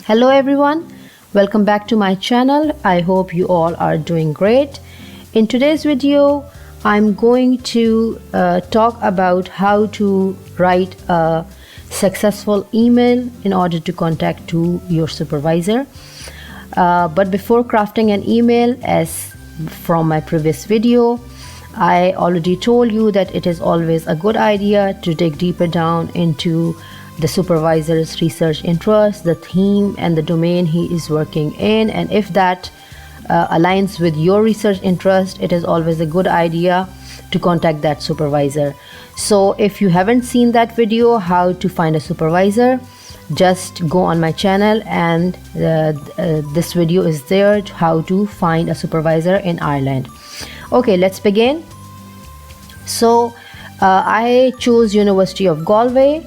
Hello everyone, welcome back to my channel. I hope you all are doing great. In today's video, I'm going to talk about how to write a successful email in order to contact to your supervisor. But before crafting an email, as from my previous video, I already told you that it is always a good idea to dig deeper down into the supervisor's research interest, the theme and the domain he is working in, and if that aligns with your research interest, it is always a good idea to contact that supervisor. So if you haven't seen that video, how to find a supervisor, just go on my channel and this video is there, how to find a supervisor in Ireland. Okay, let's begin. So I chose University of Galway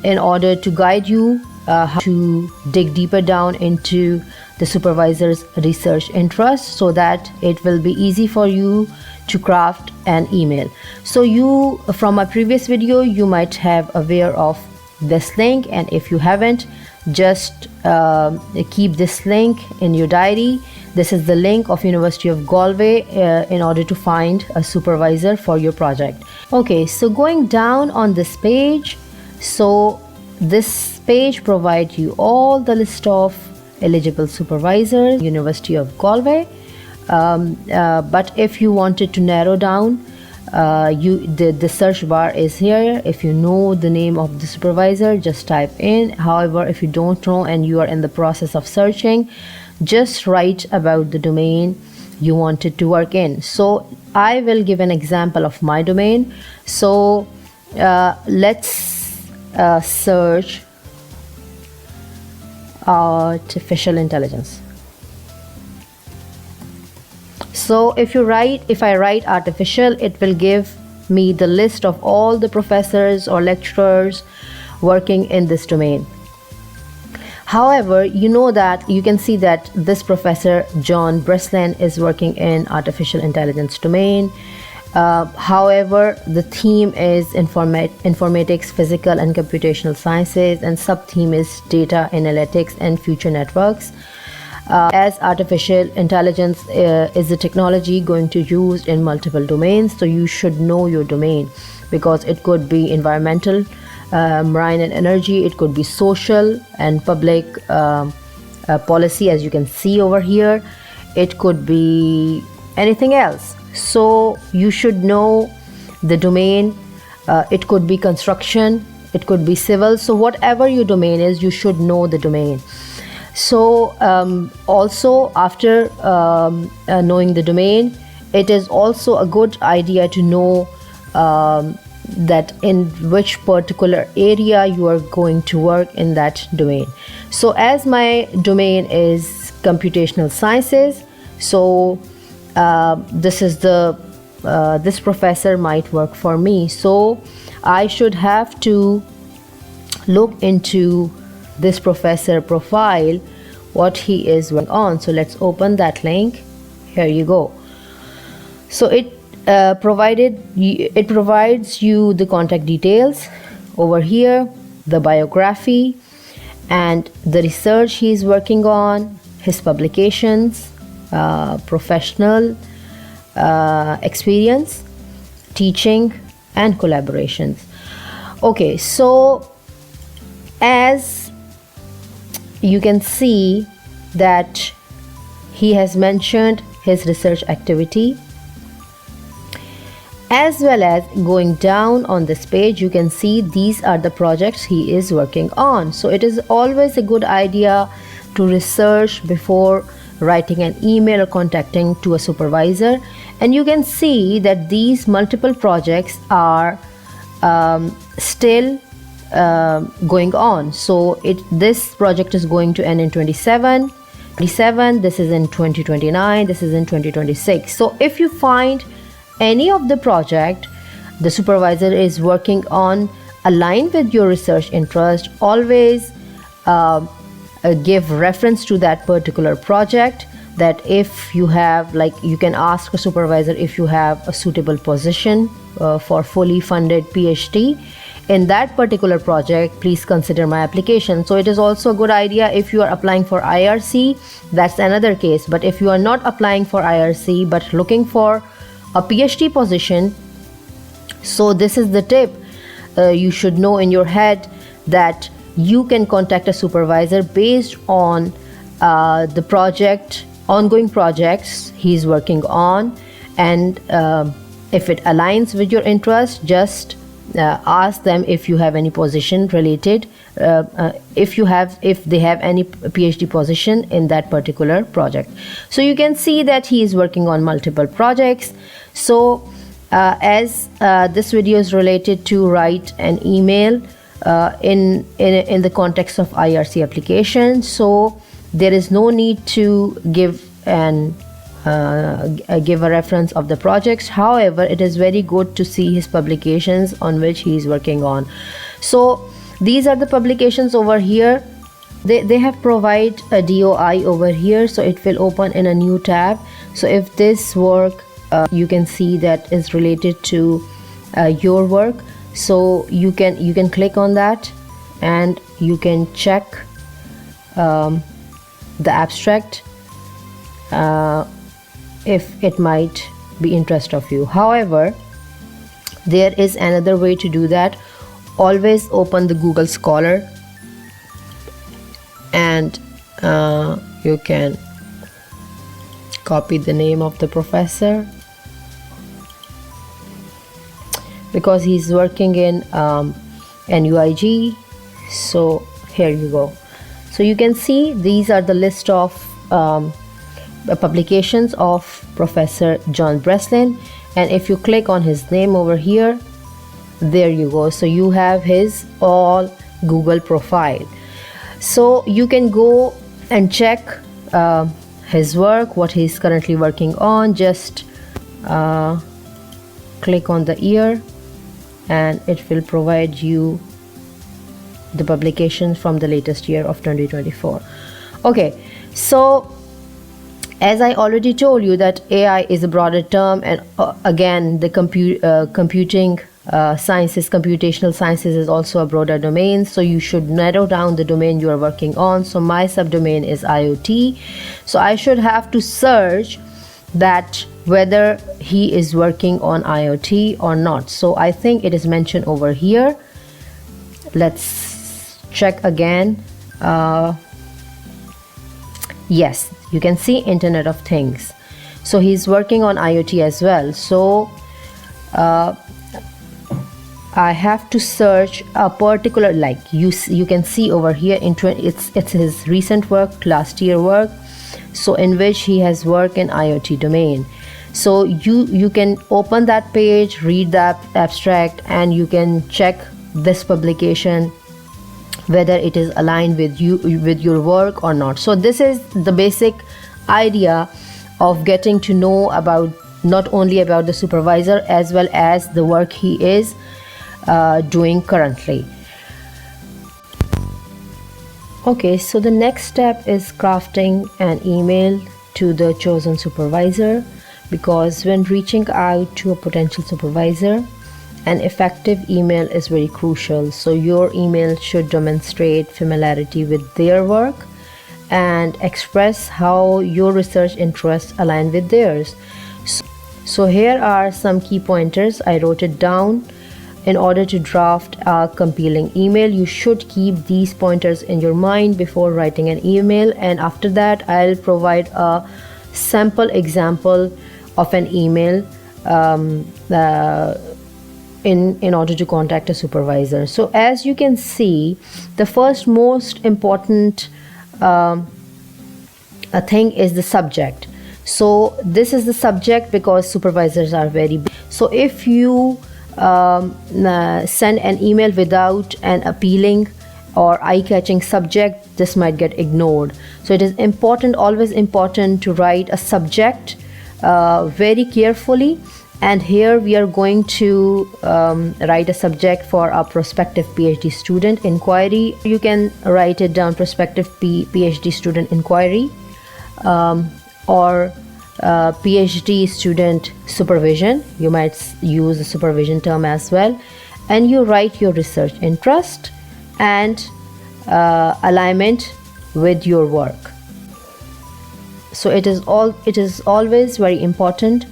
in order to guide you how to dig deeper down into the supervisor's research interest so that it will be easy for you to craft an email. So you, from my previous video, you might have aware of this link, and if you haven't, just keep this link in your diary. This is the link of University of Galway in order to find a supervisor for your project. Okay, so going down on this page, so this page provides you all the list of eligible supervisors, University of Galway. But if you wanted to narrow down, the search bar is here. If you know the name of the supervisor, just type in. However, if you don't know and you are in the process of searching, just write about the domain you wanted to work in. So I will give an example of my domain. So let's search artificial intelligence. So if I write artificial, it will give me the list of all the professors or lecturers working in this domain. However, you know that you can see that this professor John Breslin is working in artificial intelligence domain. However, the theme is informatics, physical and computational sciences, and sub-theme is data analytics and future networks. As artificial intelligence is a technology going to use in multiple domains, so you should know your domain, because it could be environmental, marine and energy, it could be social and public policy, as you can see over here, it could be anything else. So you should know the domain. It could be construction, it could be civil, so whatever your domain is, you should know the domain. So also after knowing the domain, it is also a good idea to know that in which particular area you are going to work in that domain. So as my domain is computational sciences, so this is this professor might work for me. So I should have to look into this professor profile, what he is working on. So let's open that link. Here you go. So it provides you the contact details over here, the biography and the research he is working on, his publications, professional experience, teaching and collaborations. Okay, so as you can see that he has mentioned his research activity, as well as going down on this page, you can see these are the projects he is working on. So it is always a good idea to research before writing an email or contacting to a supervisor. And you can see that these multiple projects are still going on. So this project is going to end in 27, this is in 2029, this is in 2026. So if you find any of the project the supervisor is working on aligned with your research interest, always give reference to that particular project, that if you have, like, you can ask a supervisor if you have a suitable position for fully funded PhD in that particular project, please consider my application. So it is also a good idea if you are applying for IRC, that's another case. But if you are not applying for IRC but looking for a PhD position, so this is the tip you should know in your head, that you can contact a supervisor based on the ongoing projects he's working on, and if it aligns with your interest, just ask them if you have any position related, if they have any PhD position in that particular project. So you can see that he is working on multiple projects. So as this video is related to write an email in the context of IRC application, so there is no need to give a reference of the projects. However, it is very good to see his publications on which he is working on. So these are the publications over here. They have provided a DOI over here, so it will open in a new tab. So if this work you can see that is related to your work, so you can click on that and you can check the abstract if it might be interest of you. However, there is another way to do that. Always open the Google Scholar and you can copy the name of the professor, because he's working in NUIG. So here you go. So you can see these are the list of publications of Professor John Breslin, and if you click on his name over here, there you go. So you have his all Google profile. So you can go and check his work, what he's currently working on. Just click on the year and it will provide you the publications from the latest year of 2024. Okay, so as I already told you that AI is a broader term, and again the computing sciences, computational sciences is also a broader domain, so you should narrow down the domain you are working on. So my subdomain is IoT, so I should have to search that whether he is working on IoT or not. So I think it is mentioned over here. Let's check again. Yes, you can see Internet of Things. So he's working on IoT as well. So I have to search a particular, like you can see over here, it's his recent work, last year work, so in which he has worked in IoT domain. So you can open that page, read that abstract, and you can check this publication whether it is aligned with your work or not. So this is the basic idea of getting to know about, not only about the supervisor as well as the work he is doing currently. Okay, so the next step is crafting an email to the chosen supervisor, because when reaching out to a potential supervisor, an effective email is very crucial. So your email should demonstrate familiarity with their work and express how your research interests align with theirs. So here are some key pointers. I wrote it down. In order to draft a compelling email, you should keep these pointers in your mind before writing an email, and after that I'll provide a sample example of an email in order to contact a supervisor. So as you can see, the first most important thing is the subject. So this is the subject because supervisors are very big. So if you send an email without an appealing or eye-catching subject, this might get ignored. So it is important, always important, to write a subject very carefully. And here we are going to write a subject for a prospective PhD student inquiry. You can write it down, prospective PhD student inquiry, or PhD student supervision. You might use the supervision term as well. And you write your research interest and alignment with your work. So it is always very important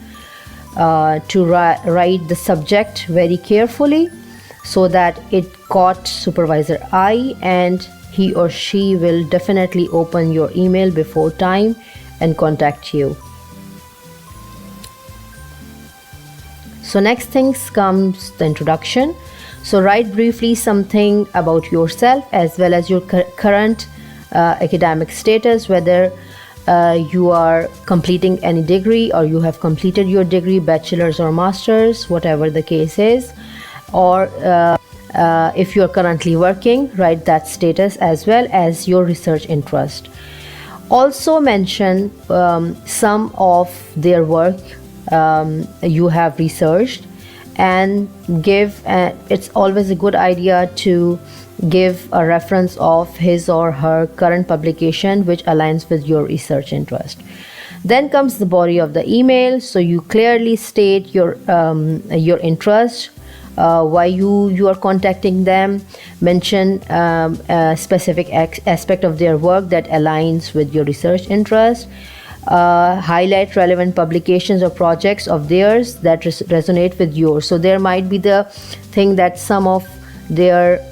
to write the subject very carefully, so that it caught supervisor eye, and he or she will definitely open your email before time and contact you. So next things comes the introduction. So write briefly something about yourself as well as your current academic status, whether you are completing any degree or you have completed your degree, bachelor's or master's, whatever the case is, or if you are currently working, write that status as well as your research interest. Also mention some of their work you have researched, and give it's always a good idea to give a reference of his or her current publication which aligns with your research interest. Then comes the body of the email. So you clearly state your interest, why you are contacting them, mention a specific aspect of their work that aligns with your research interest, highlight relevant publications or projects of theirs that resonate with yours. So there might be the thing that some of their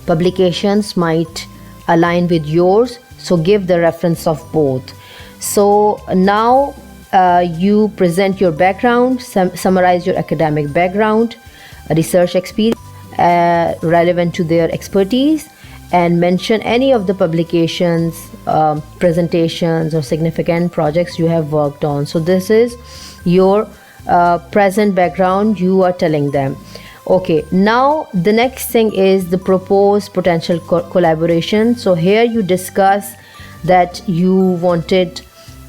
publications might align with yours, so give the reference of both. So now you present your background, summarize your academic background, research experience relevant to their expertise, and mention any of the publications, presentations or significant projects you have worked on. So this is your present background you are telling them. Okay, now the next thing is the proposed potential collaboration. So here you discuss that you wanted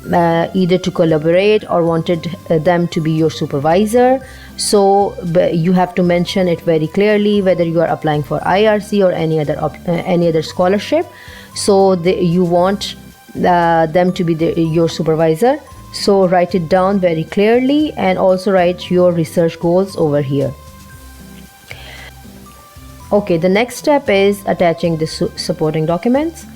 either to collaborate or wanted them to be your supervisor. So you have to mention it very clearly, whether you are applying for IRC or any other scholarship. So you want them to be your supervisor. So write it down very clearly, and also write your research goals over here. Okay, the next step is attaching the supporting documents.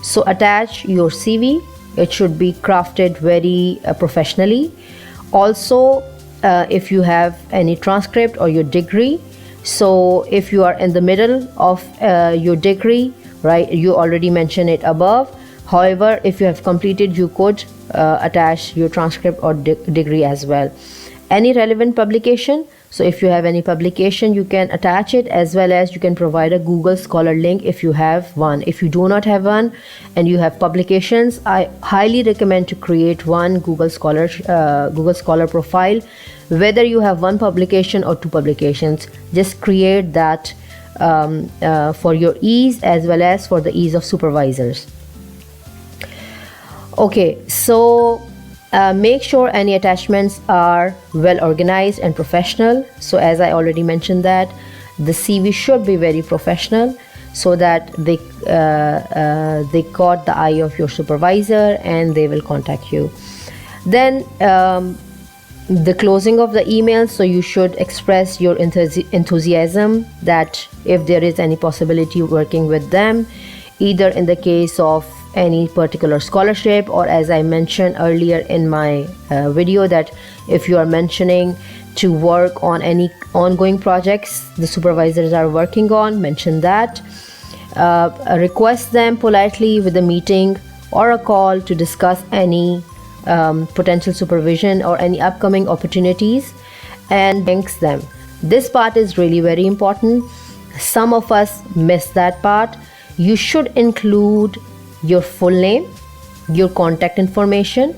So attach your CV. It should be crafted very professionally. Also, if you have any transcript or your degree, so if you are in the middle of your degree, right, you already mentioned it above. However, if you have completed, you could attach your transcript or degree as well. Any relevant publication. So if you have any publication, you can attach it, as well as you can provide a Google Scholar link if you have one. If you do not have one and you have publications, I highly recommend to create one Google Scholar profile. Whether you have one publication or two publications, just create that for your ease as well as for the ease of supervisors. Okay, so make sure any attachments are well organized and professional. So as I already mentioned, that the CV should be very professional, so that they caught the eye of your supervisor and they will contact you. Then the closing of the email. So you should express your enthusiasm that if there is any possibility working with them, either in the case of any particular scholarship, or as I mentioned earlier in my video, that if you are mentioning to work on any ongoing projects the supervisors are working on, mention that. Request them politely with a meeting or a call to discuss any potential supervision or any upcoming opportunities, and thanks them. This part is really very important. Some of us miss that part. You should include your full name, your contact information,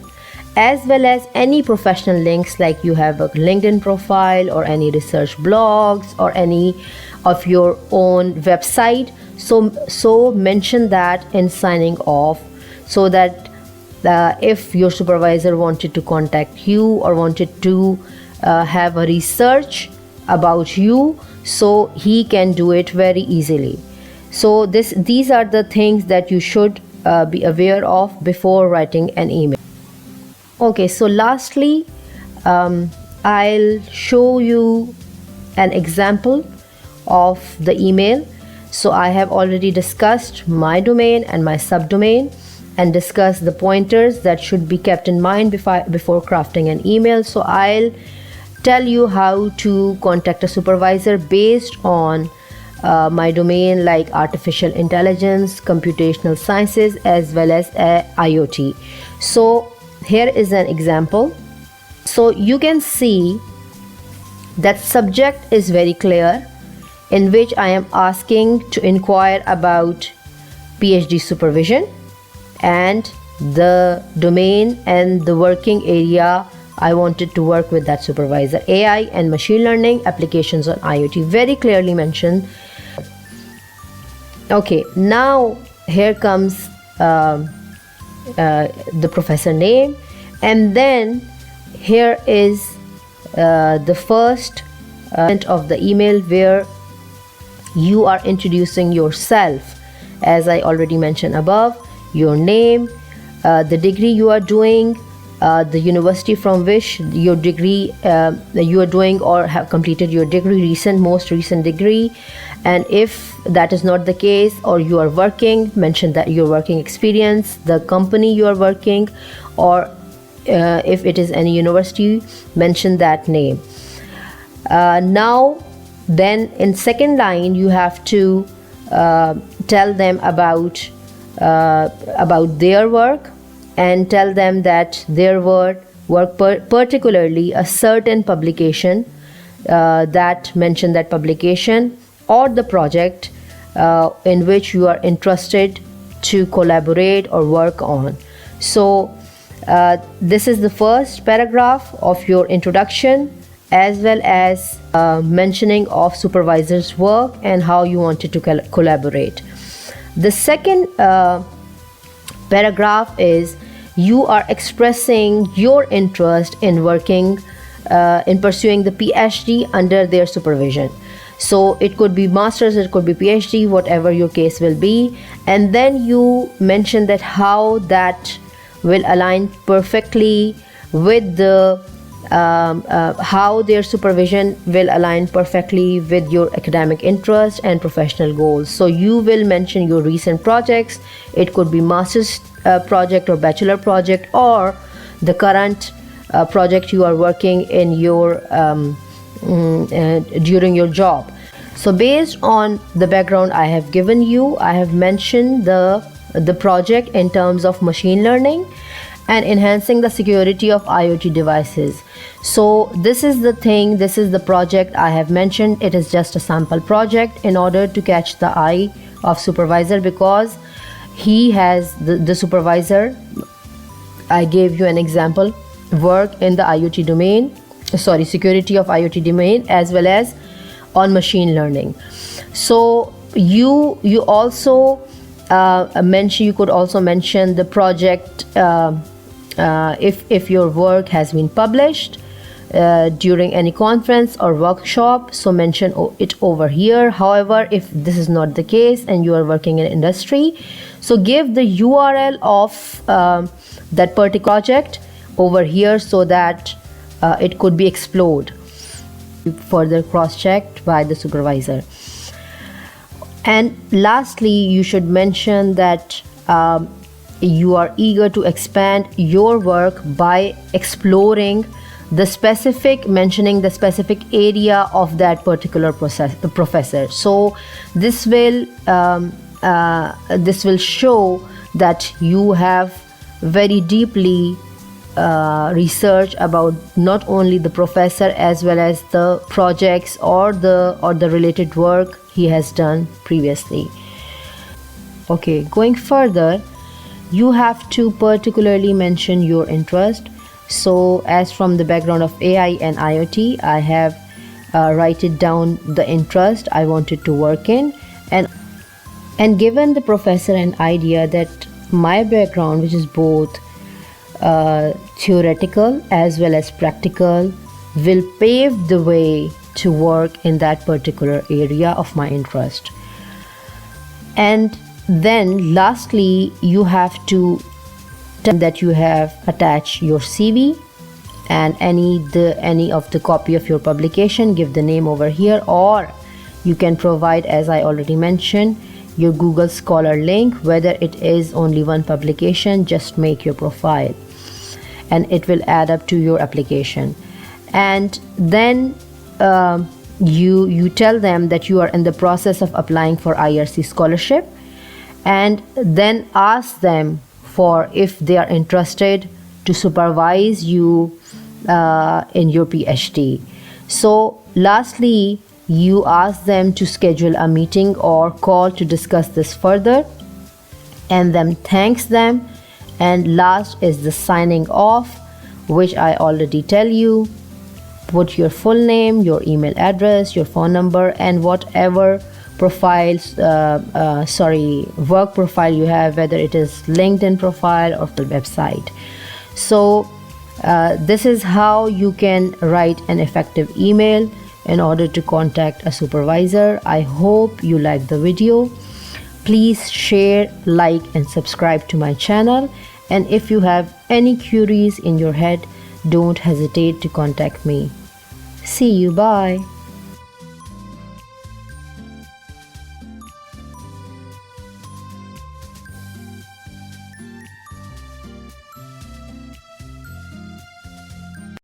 as well as any professional links, like you have a LinkedIn profile or any research blogs or any of your own website. So mention that in signing off, so that if your supervisor wanted to contact you or wanted to have a research about you, so he can do it very easily. So these are the things that you should be aware of before writing an email. Okay, so lastly, I'll show you an example of the email. So I have already discussed my domain and my subdomain and discussed the pointers that should be kept in mind before crafting an email. So I'll tell you how to contact a supervisor based on my domain, like artificial intelligence, computational sciences, as well as IoT. So here is an example. So you can see that subject is very clear, in which I am asking to inquire about PhD supervision, and the domain and the working area I wanted to work with that supervisor: AI and machine learning applications on IoT, very clearly mentioned. Okay, now here comes the professor name, and then here is the first of the email, where you are introducing yourself, as I already mentioned above: your name, the degree you are doing, the university from which your degree you are doing or have completed your degree, most recent degree. And if that is not the case, or you are working, mention that your working experience, the company you are working, or if it is any university, mention that name. Now then in second line, you have to tell them about their work, and tell them that their work particularly a certain publication, that mention that publication or the project in which you are interested to collaborate or work on. So this is the first paragraph of your introduction, as well as mentioning of supervisor's work and how you wanted to collaborate. The second paragraph is you are expressing your interest in working in pursuing the PhD under their supervision. So it could be master's, it could be PhD, whatever your case will be. And then you mention that how that will align perfectly with the how their supervision will align perfectly with your academic interest and professional goals. So you will mention your recent projects. It could be master's project or bachelor project, or the current project you are working in your during your job. So based on the background I have given you, I have mentioned the project in terms of machine learning and enhancing the security of IoT devices. So this is the thing, this is the project I have mentioned. It is just a sample project in order to catch the eye of supervisor, because he has the supervisor, I gave you an example, work in the IoT domain, security of IoT domain, as well as on machine learning. So you also you could also mention the project if your work has been published during any conference or workshop, so mention it over here. However, if this is not the case and you are working in industry, so give the URL of that particular project over here, so that it could be explored, further cross-checked by the supervisor. And lastly, you should mention that you are eager to expand your work by exploring the specific, mentioning the specific area of that particular professor. So this will show that you have very deeply research about not only the professor as well as the projects or the related work he has done previously. Okay, going further, you have to particularly mention your interest. So as from the background of AI and IoT, I have write it down the interest I wanted to work in, and given the professor an idea that my background, which is both theoretical as well as practical, will pave the way to work in that particular area of my interest. And then lastly, you have to tell them that you have attached your CV and any of the copy of your publication. Give the name over here, or you can provide, as I already mentioned, your Google Scholar link. Whether it is only one publication, just make your profile and it will add up to your application. And then you tell them that you are in the process of applying for IRC scholarship, and then ask them for if they are interested to supervise you in your PhD. So lastly, you ask them to schedule a meeting or call to discuss this further, and then thanks them. And last is the signing off, which I already tell you. Put your full name, your email address, your phone number, and whatever profiles work profile you have, whether it is LinkedIn profile or the website. So this is how you can write an effective email in order to contact a supervisor. I hope you like the video. Please share, like, and subscribe to my channel. And if you have any queries in your head, don't hesitate to contact me. See you. Bye.